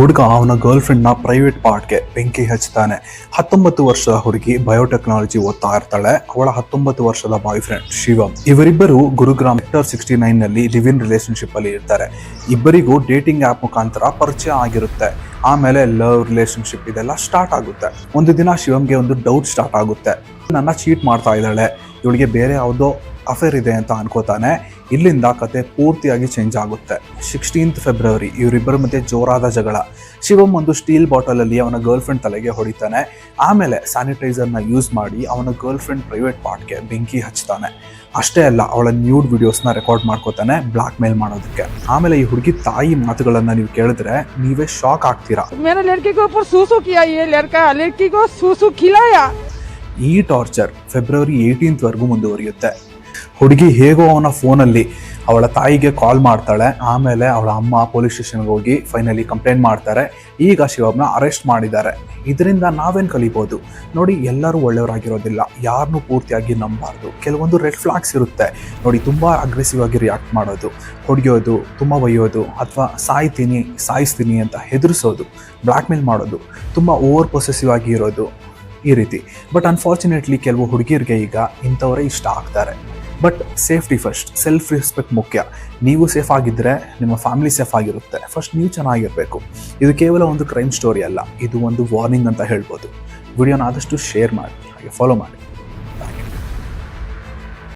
ಹುಡುಗ ಅವನ girl ಫ್ರೆಂಡ್ನ private ಪಾರ್ಟ್ಗೆ ಬೆಂಕಿ ಹಚ್ತಾನೆ. 19 ವರ್ಷದ ಹುಡುಗಿ ಬಯೋಟೆಕ್ನಾಲಜಿ ಓದ್ತಾ ಇರ್ತಾಳೆ. ಅವಳ 19 ವರ್ಷದ ಬಾಯ್ ಫ್ರೆಂಡ್ ಶಿವಮ್. ಇವರಿಬ್ಬರು ಗುರುಗ್ರಾಮ್ ಸೆಕ್ಟರ್ 69 ನಲ್ಲಿ ಲಿವ್ ಇನ್ ರಿಲೇಶನ್ಶಿಪ್ ಅಲ್ಲಿ ಇರ್ತಾರೆ. ಇಬ್ಬರಿಗೂ ಡೇಟಿಂಗ್ ಆಪ್ ಮುಖಾಂತರ ಪರಿಚಯ ಆಗಿರುತ್ತೆ. ಆಮೇಲೆ ಲವ್ ರಿಲೇಶನ್ಶಿಪ್ ಇದೆಲ್ಲ ಸ್ಟಾರ್ಟ್ ಆಗುತ್ತೆ. ಒಂದು ದಿನ ಶಿವಮ್ಗೆ ಒಂದು ಡೌಟ್ ಸ್ಟಾರ್ಟ್ ಆಗುತ್ತೆ. ನನ್ನ ಚೀಟ್ ಮಾಡ್ತಾ ಇದ್ದಾಳೆ, ಇವಳಿಗೆ ಬೇರೆ ಯಾವುದೋ ಅಫೇರ್ ಇದೆ ಅಂತ ಅನ್ಕೋತಾನೆ. ಇಲ್ಲಿಂದ ಕತೆ ಪೂರ್ತಿಯಾಗಿ ಚೇಂಜ್ ಆಗುತ್ತೆ. 16 ಫೆಬ್ರವರಿ ಇವರಿಬ್ಬರ ಮಧ್ಯೆ ಜೋರಾದ ಜಗಳ. ಶಿವಮ್ ಒಂದು ಸ್ಟೀಲ್ ಬಾಟಲ್ ಅಲ್ಲಿ ಅವನ ಗರ್ಲ್ ಫ್ರೆಂಡ್ ತಲೆಗೆ ಹೊಡಿತಾನೆ. ಆಮೇಲೆ ಸ್ಯಾನಿಟೈಸರ್ನ ಯೂಸ್ ಮಾಡಿ ಅವನ ಗರ್ಲ್ ಫ್ರೆಂಡ್ ಪ್ರೈವೇಟ್ ಪಾರ್ಟ್ಗೆ ಬೆಂಕಿ ಹಚ್ತಾನೆ. ಅಷ್ಟೇ ಅಲ್ಲ, ಅವಳ ನ್ಯೂಡ್ ವಿಡಿಯೋಸ್ನ ರೆಕಾರ್ಡ್ ಮಾಡ್ಕೋತಾನೆ ಬ್ಲಾಕ್ ಮೇಲ್ ಮಾಡೋದಕ್ಕೆ. ಆಮೇಲೆ ಈ ಹುಡುಗಿ ತಾಯಿ ಮಾತುಗಳನ್ನ ನೀವು ಕೇಳಿದ್ರೆ ನೀವೇ ಶಾಕ್ ಆಗ್ತೀರಾ. ಈ ಟಾರ್ಚರ್ ಫೆಬ್ರವರಿ 18 ವರೆಗೂ ಮುಂದುವರಿಯುತ್ತೆ. ಹುಡುಗಿ ಹೇಗೋ ಅವನ ಫೋನಲ್ಲಿ ಅವಳ ತಾಯಿಗೆ ಕಾಲ್ ಮಾಡ್ತಾಳೆ. ಆಮೇಲೆ ಅವಳ ಅಮ್ಮ ಪೊಲೀಸ್ ಸ್ಟೇಷನ್ಗೆ ಹೋಗಿ ಫೈನಲಿ ಕಂಪ್ಲೇಂಟ್ ಮಾಡ್ತಾರೆ. ಈಗ ಶಿವಮ್ನ ಅರೆಸ್ಟ್ ಮಾಡಿದ್ದಾರೆ. ಇದರಿಂದ ನಾವೇನು ಕಲಿಬೋದು ನೋಡಿ, ಎಲ್ಲರೂ ಒಳ್ಳೆಯವರಾಗಿರೋದಿಲ್ಲ, ಯಾರನ್ನೂ ಪೂರ್ತಿಯಾಗಿ ನಂಬಬಾರ್ದು. ಕೆಲವೊಂದು ರೆಡ್ ಫ್ಲಾಗ್ಸ್ ಇರುತ್ತೆ ನೋಡಿ. ತುಂಬ ಅಗ್ರೆಸಿವ್ ಆಗಿ ರಿಯಾಕ್ಟ್ ಮಾಡೋದು, ಹೊಡೆಯೋದು, ತುಂಬ ಒಯ್ಯೋದು, ಅಥವಾ ಸಾಯಿಸ್ತೀನಿ ಅಂತ ಹೆದರಿಸೋದು, ಬ್ಲ್ಯಾಕ್ ಮೇಲ್ ಮಾಡೋದು, ತುಂಬ ಓವರ್ ಪೊಸೆಸಿವ್ ಆಗಿ ಇರೋದು, ಈ ರೀತಿ. ಬಟ್ ಅನ್ಫಾರ್ಚುನೇಟ್ಲಿ ಕೆಲವು ಹುಡುಗಿಯರಿಗೆ ಈಗ ಇಂಥವರೇ ಇಷ್ಟ ಆಗ್ತಾರೆ. But safety first, self respect ಮುಖ್ಯ. ನೀವು ಸೇಫ್ ಆಗಿದ್ದರೆ ನಿಮ್ಮ ಫ್ಯಾಮಿಲಿ ಸೇಫ್ ಆಗಿರುತ್ತೆ. ಫಸ್ಟ್ ನೀವು ಚೆನ್ನಾಗಿರಬೇಕು. ಇದು ಕೇವಲ ಒಂದು ಕ್ರೈಮ್ ಸ್ಟೋರಿ ಅಲ್ಲ, ಇದು ಒಂದು ವಾರ್ನಿಂಗ್ ಅಂತ ಹೇಳ್ಬೋದು. ವಿಡಿಯೋನ ಆದಷ್ಟು ಶೇರ್ ಮಾಡಿ, ಹಾಗೆ ಫಾಲೋ ಮಾಡಿ.